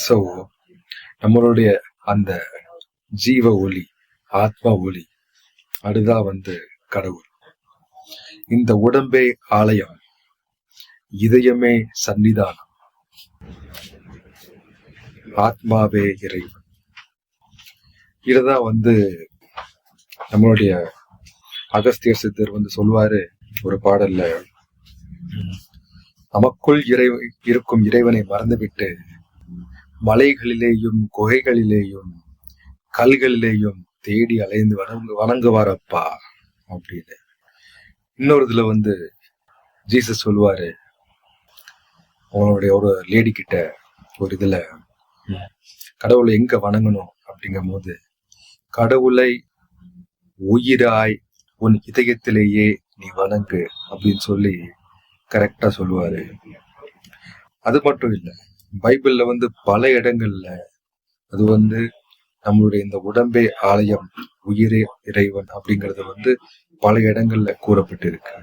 So நம்மளுடைய அந்த ஜீவ ஒளி, ஆத்ம ஒளி, அதுதான் கடவுள். இந்த உடம்பே ஆலயம், இதயமே சன்னிதானம், ஆத்மாவே இறைவன். இததான் நம்மளுடைய அகஸ்தியர் சித்தர் சொல்லுவாரு ஒரு பாடல்ல, நமக்குள் இருக்கும் இறைவனை மறந்துவிட்டு மலைகளிலேயும் குகைகளிலேயும் கல்களிலேயும் தேடி அலைந்து வணங்குவாரப்பா அப்படின்னு. இன்னொரு இதுல ஜீசஸ் சொல்லுவாரு, அவங்களுடைய ஒரு லேடி கிட்ட ஒரு இதுல கடவுளை எங்க வணங்கணும் அப்படிங்கும் போது, கடவுளை உயிராய் உன் இதயத்திலேயே நீ வணங்கு அப்படின்னு சொல்லி கரெக்டா சொல்லுவாரு. அது மட்டும் இல்ல, பைபிள்ல பல இடங்கள்ல அது நம்மளுடைய இந்த உடம்பே ஆலயம், உயிரே இறைவன் அப்படிங்கறது பல இடங்கள்ல கூறப்பட்டிருக்கு.